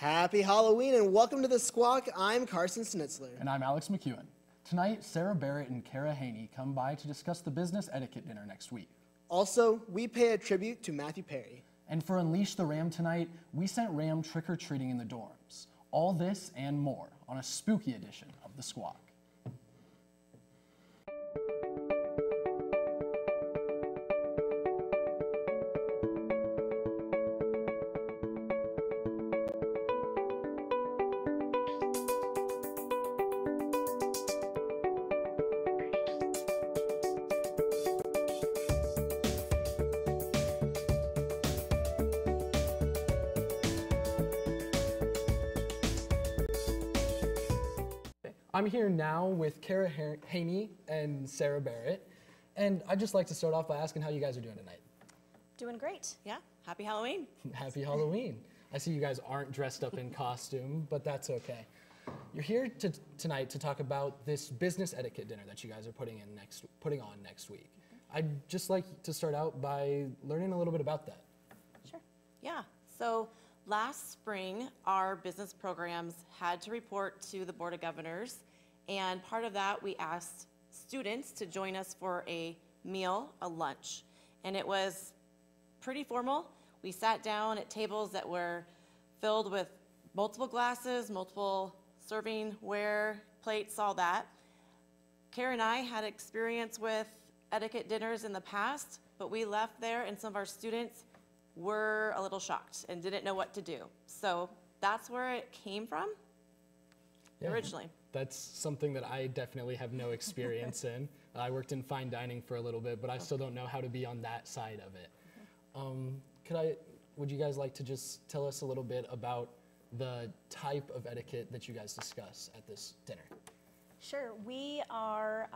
Happy Halloween and welcome to the Squawk. I'm Carson Schnitzler. And I'm Alex McEwen. Tonight, Sarah Barrett and Kara Haney come by to discuss the business etiquette dinner next week. Also, we pay a tribute to Matthew Perry. And for Unleash the Ram tonight, we sent Ram trick-or-treating in the dorms. All this and more on a spooky edition of the Squawk. I'm here now with Kara Haney and Sarah Barrett, and I'd just like to start off by asking how you guys are doing tonight. Doing great, yeah. Happy Halloween. Happy Halloween. I see you guys aren't dressed up in costume, but that's okay. You're here tonight to talk about this business etiquette dinner that you guys are putting on next week. I'd just like to start out by learning a little bit about that. Sure, yeah. So last spring, our business programs had to report to the Board of Governors, and part of that, we asked students to join us for a meal, a lunch, and it was pretty formal. We sat down at tables that were filled with multiple glasses, multiple serving ware, plates, all that. Kara and I had experience with etiquette dinners in the past, but we left there and some of our students were a little shocked and didn't know what to do. So that's where it came from originally. That's something that I definitely have no experience in. I worked in fine dining for a little bit, but I still don't know how to be on that side of it. Would you guys like to just tell us a little bit about the type of etiquette that you guys discuss at this dinner? Sure, we are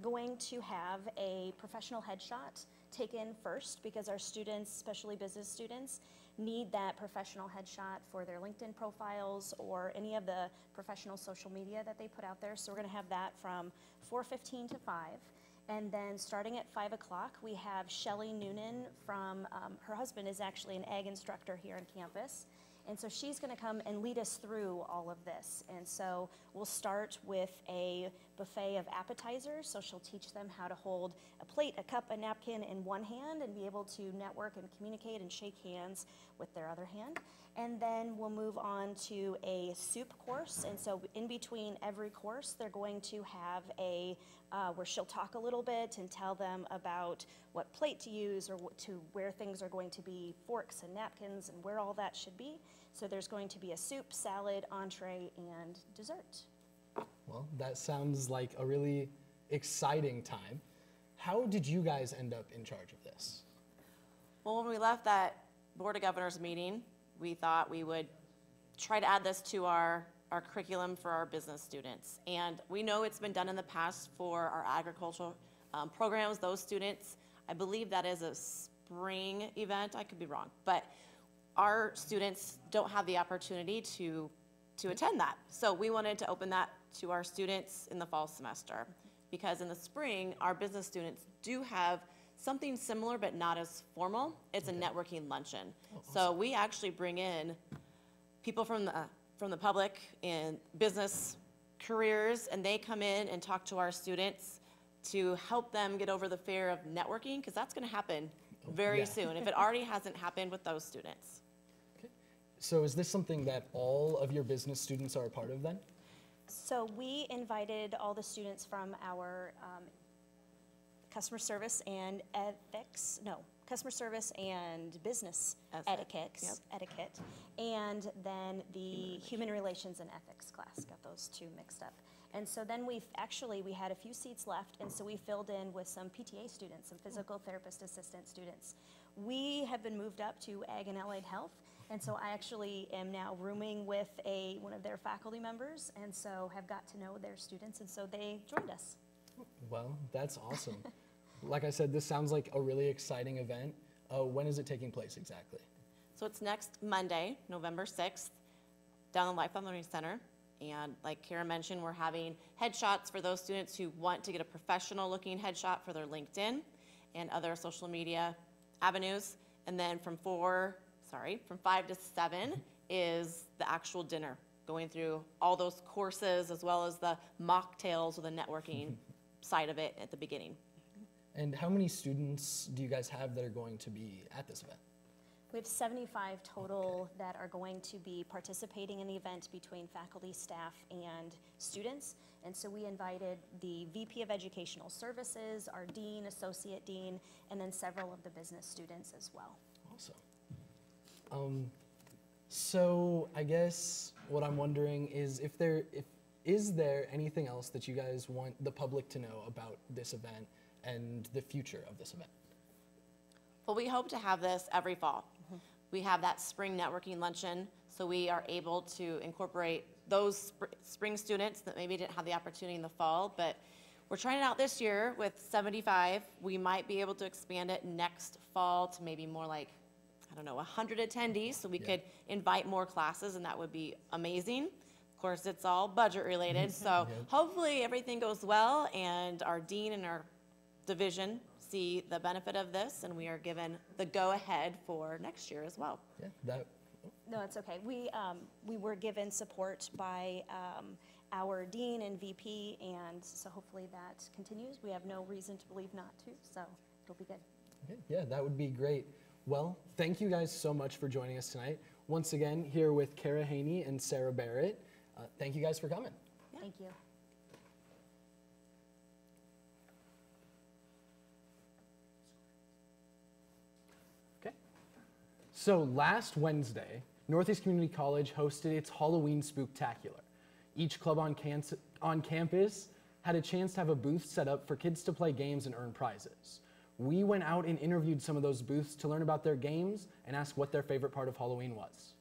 going to have a professional headshot taken first because our students, especially business students, need that professional headshot for their LinkedIn profiles or any of the professional social media that they put out there. So we're going to have that from 4:15 to 5. And then starting at 5 o'clock, we have Shelly Noonan from, her husband is actually an ag instructor here on campus. And so she's going to come and lead us through all of this. And so we'll start with a buffet of appetizers. So she'll teach them how to hold a plate, a cup, a napkin in one hand and be able to network and communicate and shake hands with their other hand. And then we'll move on to a soup course. And so in between every course, they're going to have a where she'll talk a little bit and tell them about what plate to use or where things are going to be, forks and napkins and where all that should be. So there's going to be a soup, salad, entree, and dessert. Well, that sounds like a really exciting time. How did you guys end up in charge of this? Well, when we left that Board of Governors meeting, we thought we would try to add this to our curriculum for our business students. And we know it's been done in the past for our agricultural programs, those students. I believe that is a spring event. I could be wrong. But our students don't have the opportunity to attend that. So we wanted to open that to our students in the fall semester. Because in the spring, our business students do have something similar but not as formal. It's a networking luncheon. Oh, awesome. So we actually bring in people from the public in business careers, and they come in and talk to our students to help them get over the fear of networking, because that's going to happen very soon, if it already hasn't happened with those students. Okay. So is this something that all of your business students are a part of then? So we invited all the students from our customer service and business etiquette, and then the human relations and ethics class. Got those two mixed up. And so then we had a few seats left, and so we filled in with some PTA students, some physical therapist assistant students. We have been moved up to Ag and Allied Health, and so I actually am now rooming with one of their faculty members, and so have got to know their students, and so they joined us. Well, that's awesome. Like I said, this sounds like a really exciting event. When is it taking place exactly? So it's next Monday, November 6th, down the Lifelong Learning Center. And like Kara mentioned, we're having headshots for those students who want to get a professional looking headshot for their LinkedIn and other social media avenues. And then from 5 to 7 is the actual dinner, going through all those courses as well as the mocktails or the networking side of it at the beginning. And how many students do you guys have that are going to be at this event? We have 75 total that are going to be participating in the event between faculty, staff, and students. And so we invited the VP of Educational Services, our dean, associate dean, and then several of the business students as well. Awesome. So I guess what I'm wondering is is there anything else that you guys want the public to know about this event and the future of this event? Well, we hope to have this every fall. We have that spring networking luncheon, so we are able to incorporate those spring students that maybe didn't have the opportunity in the fall, but we're trying it out this year with 75. We might be able to expand it next fall to maybe more like, I don't know, 100 attendees, so we could invite more classes, and that would be amazing. Of course, it's all budget related, so hopefully everything goes well, and our dean and our division see the benefit of this, and we are given the go-ahead for next year as well. Yeah, No, it's okay. We were given support by our dean and VP, and so hopefully that continues. We have no reason to believe not to, so it'll be good. Okay, yeah, that would be great. Well, thank you guys so much for joining us tonight. Once again, here with Kara Haney and Sarah Barrett. Thank you guys for coming. Yeah. Thank you. Okay. So last Wednesday, Northeast Community College hosted its Halloween Spooktacular. Each club on campus had a chance to have a booth set up for kids to play games and earn prizes. We went out and interviewed some of those booths to learn about their games and ask what their favorite part of Halloween was.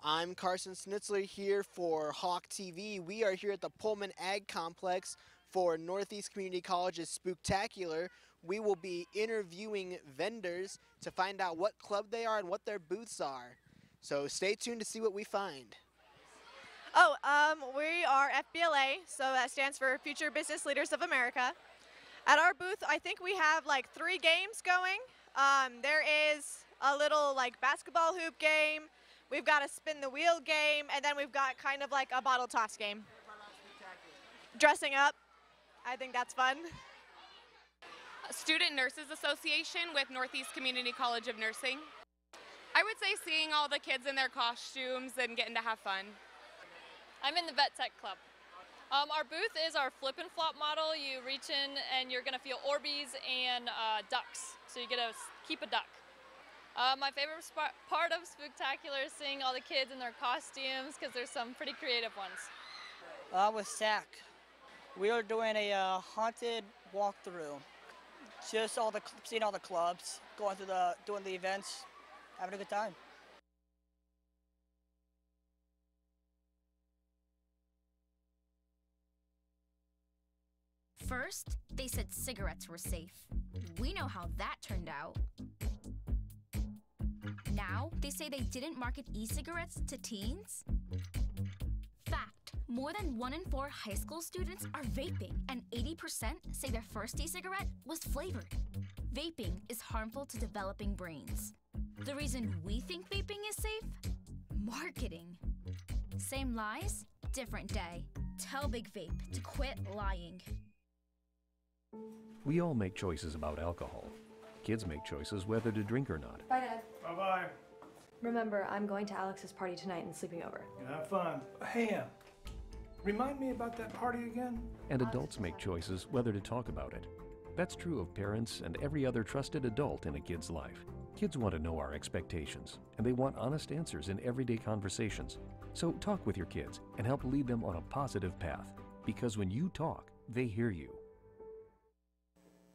I'm Carson Schnitzler here for Hawk TV. We are here at the Pullman Ag Complex for Northeast Community College's Spooktacular. We will be interviewing vendors to find out what club they are and what their booths are. So stay tuned to see what we find. We are FBLA, so that stands for Future Business Leaders of America. At our booth, I think we have like 3 games going. There is a little like basketball hoop game. We've got a spin the wheel game, and then we've got kind of like a bottle toss game. Dressing up, I think that's fun. Student Nurses Association with Northeast Community College of Nursing. I would say seeing all the kids in their costumes and getting to have fun. I'm in the Vet Tech Club. Our booth is our flip and flop model. You reach in and you're gonna feel Orbeez and ducks. So you get to keep a duck. My favorite part of Spooktacular is seeing all the kids in their costumes because there's some pretty creative ones. With SAC, we are doing a haunted walkthrough. Just seeing all the clubs, going through doing the events, having a good time. First, they said cigarettes were safe. We know how that turned out. Now, they say they didn't market e-cigarettes to teens. Fact, more than 1 in 4 high school students are vaping, and 80% say their first e-cigarette was flavored. Vaping is harmful to developing brains. The reason we think vaping is safe? Marketing. Same lies, different day. Tell Big Vape to quit lying. We all make choices about alcohol. Kids make choices whether to drink or not. Bye, Dad. Bye-bye. Remember, I'm going to Alex's party tonight and sleeping over. Have fun. Hey, remind me about that party again? And adults make choices whether to talk about it. That's true of parents and every other trusted adult in a kid's life. Kids want to know our expectations, and they want honest answers in everyday conversations. So talk with your kids and help lead them on a positive path. Because when you talk, they hear you.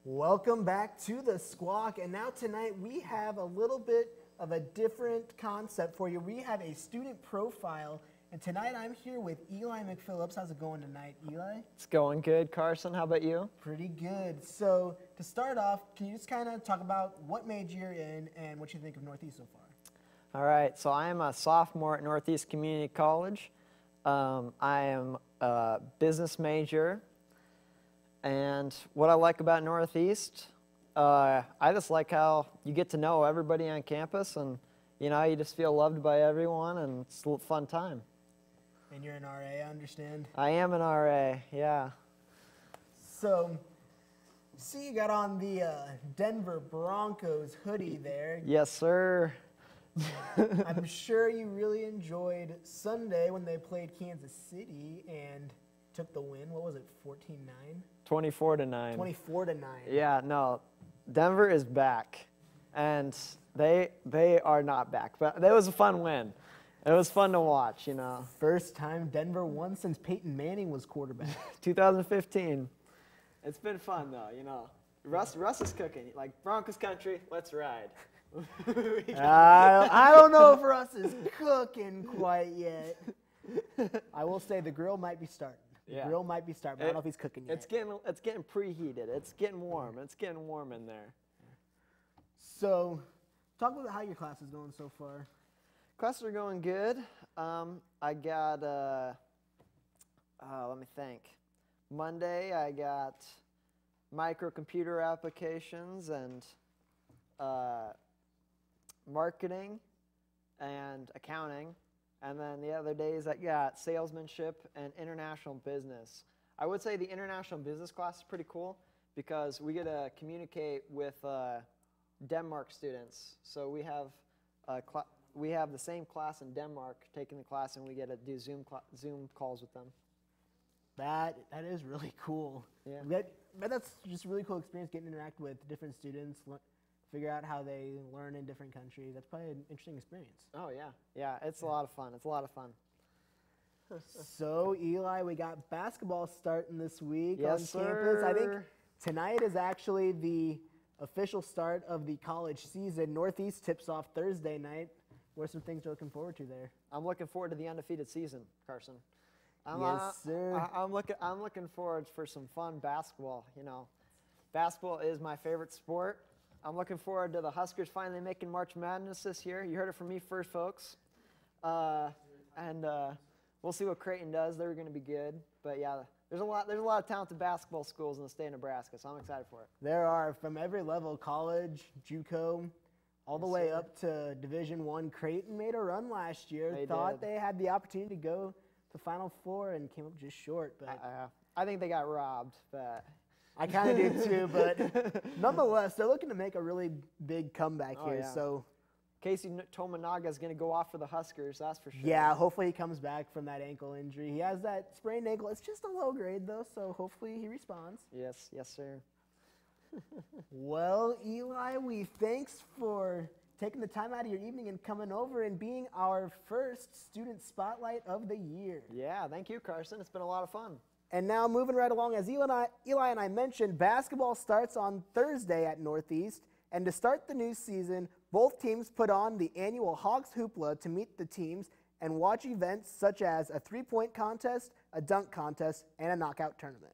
Welcome back to the Squawk, and now tonight we have a little bit of a different concept for you. We have a student profile, and tonight I'm here with Eli McPhillips. How's it going tonight, Eli? It's going good, Carson. How about you? Pretty good. So to start off, can you just kind of talk about what major you're in and what you think of Northeast so far? All right, so I am a sophomore at Northeast Community College. I am a business major. And what I like about Northeast, I just like how you get to know everybody on campus, and you know, you just feel loved by everyone, and it's a fun time. And you're an RA, I understand. I am an RA, yeah. So, see, you got on the Denver Broncos hoodie there. Yes, sir. I'm sure you really enjoyed Sunday when they played Kansas City and took the win. What was it, 14-9? 24-9. 24-9. Yeah, no, Denver is back, and they are not back. But it was a fun win. It was fun to watch, you know. First time Denver won since Peyton Manning was quarterback. 2015. It's been fun though, you know. Russ is cooking. Like Broncos country, let's ride. I don't know if Russ is cooking quite yet. I will say the grill might be starting. The grill might be starting, but I don't know if he's cooking yet. It's getting preheated. It's getting warm. It's getting warm in there. So, talk about how your class is going so far. Classes are going good. I got, let me think. Monday I got microcomputer applications and marketing and accounting. And then the other days I got salesmanship and international business. I would say the international business class is pretty cool because we get to communicate with Denmark students. So we have the same class in Denmark taking the class, and we get to do Zoom calls with them. That is really cool. Yeah. But that's just a really cool experience, getting to interact with different students, figure out how they learn in different countries. That's probably an interesting experience. Oh, yeah. Yeah, it's a lot of fun. It's a lot of fun. So, Eli, we got basketball starting this week on Yes, campus. I think sir. tonight is actually the official start of the college season. Northeast tips off Thursday night. What are some things you're looking forward to there? I'm looking forward to the undefeated season, Carson. Yes, sir. I'm looking forward for some fun basketball. You know, basketball is my favorite sport. I'm looking forward to the Huskers finally making March Madness this year. You heard it from me first, folks. And we'll see what Creighton does. They're going to be good. But yeah, there's a lot of talented basketball schools in the state of Nebraska, so I'm excited for it. There are, from every level, college, JUCO, all the way up to Division I. Creighton made a run last year. They Thought did. they had the opportunity to go to Final Four and came up just short. But I think they got robbed, but I kind of do too. But nonetheless, they're looking to make a really big comeback here. Yeah. So Casey Tominaga is going to go off for the Huskers, that's for sure. yeah, hopefully he comes back from that ankle injury. He has that sprained ankle. It's just a low grade though, so hopefully he responds. Yes, sir. Well, Eli, thanks for taking the time out of your evening and coming over and being our first student spotlight of the year. Yeah, thank you, Carson. It's been a lot of fun. And now moving right along, as Eli and I mentioned, basketball starts on Thursday at Northeast. And to start the new season, both teams put on the annual Hawks Hoopla to meet the teams and watch events such as a three-point contest, a dunk contest, and a knockout tournament.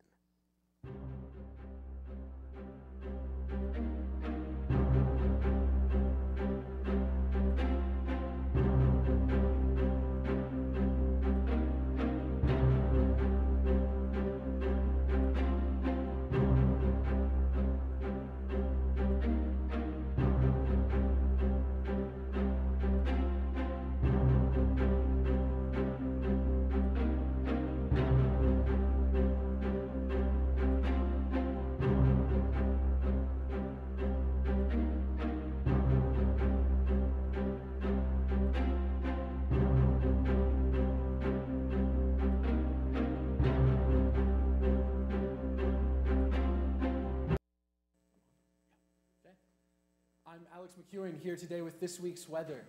I'm Alex McEwen here today with this week's weather.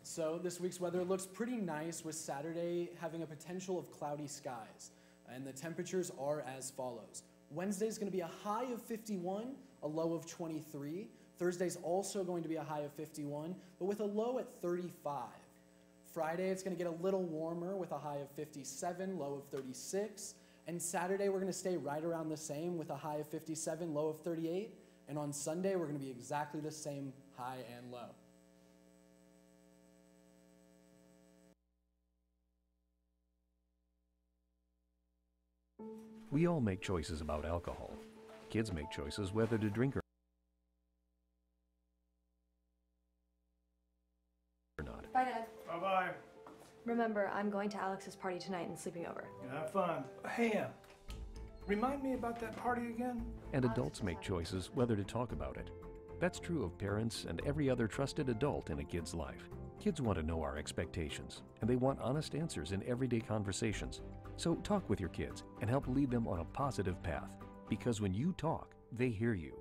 So this week's weather looks pretty nice with Saturday having a potential of cloudy skies. And the temperatures are as follows. Wednesday is going to be a high of 51, a low of 23. Thursday's also going to be a high of 51, but with a low at 35. Friday it's going to get a little warmer with a high of 57, low of 36. And Saturday we're going to stay right around the same with a high of 57, low of 38. And on Sunday, we're going to be exactly the same high and low. We all make choices about alcohol. Kids make choices whether to drink or I'm going to Alex's party tonight and sleeping over. Have fun. Hey, remind me about that party again? And adults make choices whether to talk about it. That's true of parents and every other trusted adult in a kid's life. Kids want to know our expectations, and they want honest answers in everyday conversations. So talk with your kids and help lead them on a positive path, because when you talk, they hear you.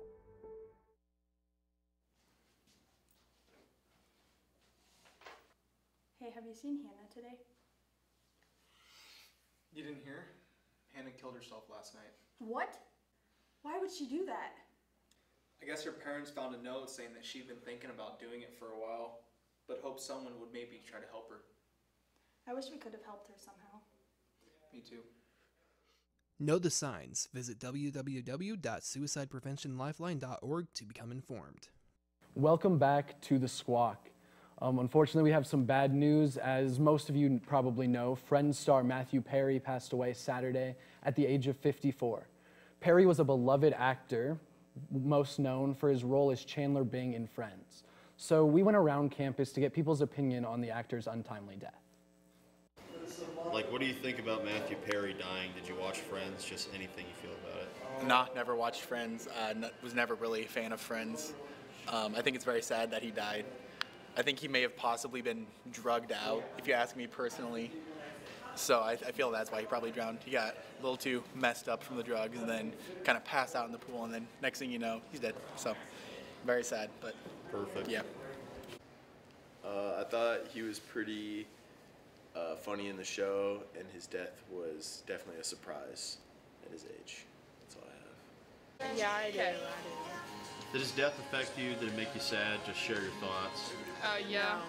Hey, have you seen Hannah today? You didn't hear? Hannah killed herself last night. What? Why would she do that? I guess her parents found a note saying that she'd been thinking about doing it for a while, but hoped someone would maybe try to help her. I wish we could have helped her somehow. Me too. Know the signs. Visit www.suicidepreventionlifeline.org to become informed. Welcome back to the Squawk. Unfortunately, we have some bad news. As most of you probably know, Friends star Matthew Perry passed away Saturday at the age of 54. Perry was a beloved actor, most known for his role as Chandler Bing in Friends. So we went around campus to get people's opinion on the actor's untimely death. Like, what do you think about Matthew Perry dying? Did you watch Friends? Just anything you feel about it? Nah, never watched Friends. Was never really a fan of Friends. I think it's very sad that he died. I think he may have possibly been drugged out, if you ask me personally. So I feel that's why he probably drowned. He got a little too messed up from the drugs and then kind of passed out in the pool, and then next thing you know, he's dead. So very sad, but perfect. Yeah. I thought he was pretty funny in the show, and his death was definitely a surprise at his age. That's all I have. Yeah, I do. Did his death affect you? Did it make you sad? Just share your thoughts. Yeah.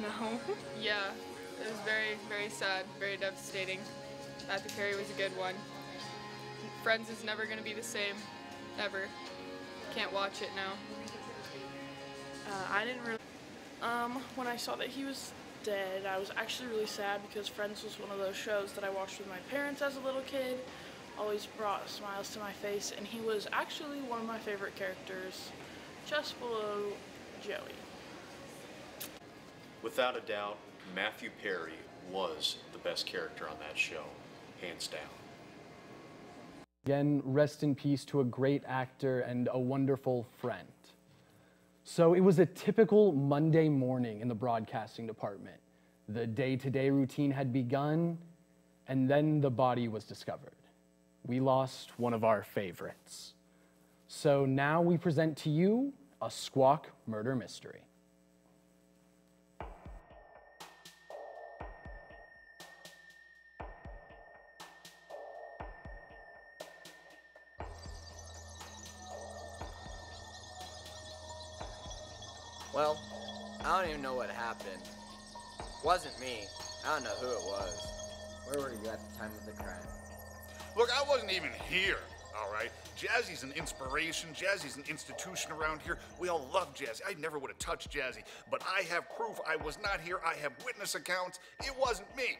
No. Yeah. It was very, very sad, very devastating. Matthew Perry was a good one. Friends is never going to be the same, ever. Can't watch it now. I didn't really. When I saw that he was dead, I was actually really sad because Friends was one of those shows that I watched with my parents as a little kid. Always brought smiles to my face, and he was actually one of my favorite characters, just below Joey. Without a doubt, Matthew Perry was the best character on that show, hands down. Again, rest in peace to a great actor and a wonderful friend. So it was a typical Monday morning in the broadcasting department. The day-to-day routine had begun, and then the body was discovered. We lost one of our favorites. So now we present to you a Squawk murder mystery. Well, I don't even know what happened. Wasn't me. I don't know who it was. Where were you at the time of the crime? Look, I wasn't even here, all right? Jazzy's an inspiration. Jazzy's an institution around here. We all love Jazzy. I never would have touched Jazzy, but I have proof I was not here. I have witness accounts. It wasn't me.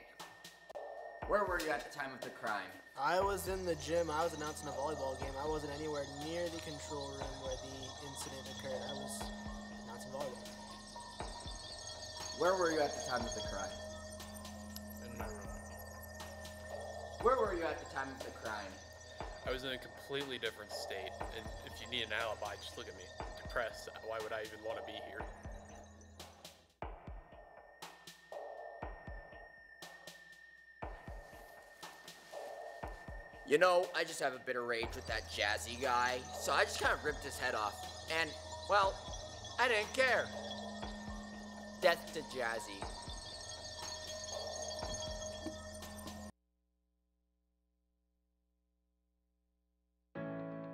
Where were you at the time of the crime? I was in the gym. I was announcing a volleyball game. I wasn't anywhere near the control room where the incident occurred. I was announcing volleyball. Where were you at the time of the crime? In my room. Where were you at the time of the crime? I was in a completely different state, and if you need an alibi, just look at me. Depressed. Why would I even want to be here? You know, I just have a bit of rage with that Jazzy guy, so I just kind of ripped his head off. And, well, I didn't care. Death to Jazzy.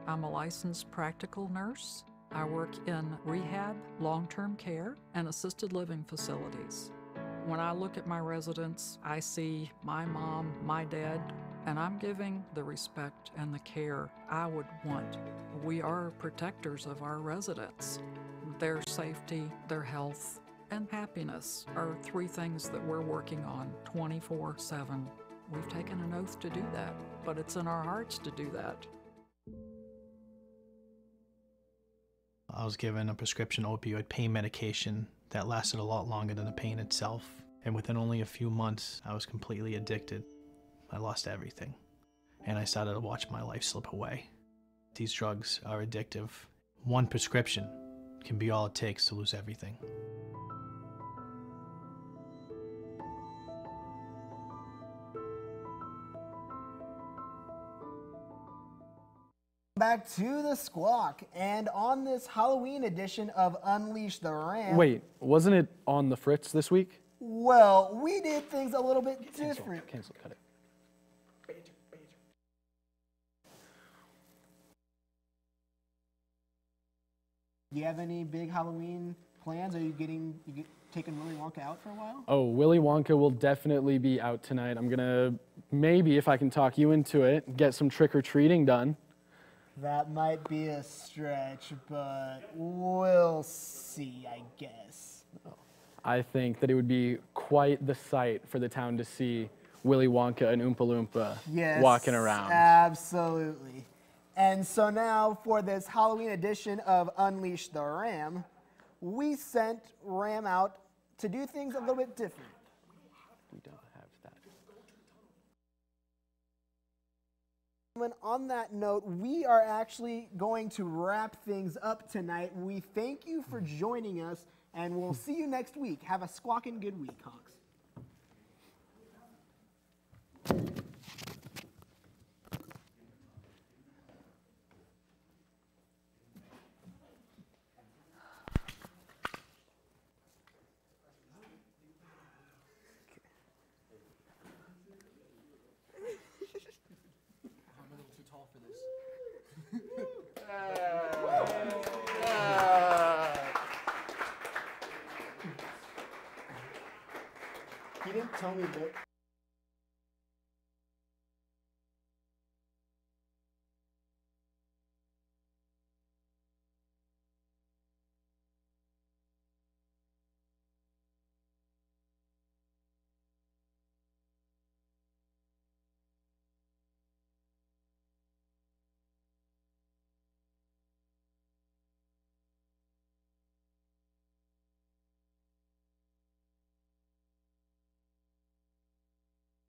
I'm a licensed practical nurse. I work in rehab, long-term care, and assisted living facilities. When I look at my residents, I see my mom, my dad, and I'm giving the respect and the care I would want. We are protectors of our residents. Their safety, their health, and happiness are three things that we're working on 24/7. We've taken an oath to do that, but it's in our hearts to do that. I was given a prescription opioid pain medication that lasted a lot longer than the pain itself. And within only a few months, I was completely addicted. I lost everything. And I started to watch my life slip away. These drugs are addictive. One prescription can be all it takes to lose everything. Back to the Squawk, and on this Halloween edition of Unleash the Ram. Wait, wasn't it on the Fritz this week? Well, we did things a little bit different. Cancel, cut it. Do you have any big Halloween plans? Are you taking Willy Wonka out for a while? Oh, Willy Wonka will definitely be out tonight. I'm gonna, maybe if I can talk you into it, get some trick-or-treating done. That might be a stretch, but we'll see, I guess. I think that it would be quite the sight for the town to see Willy Wonka and Oompa Loompa walking around. Absolutely. And so now for this Halloween edition of Unleash the Ram, we sent Ram out to do things a little bit different. We don't have that. And on that note, we are actually going to wrap things up tonight. We thank you for joining us, and we'll see you next week. Have a squawking good week, Hawks. He didn't tell me that.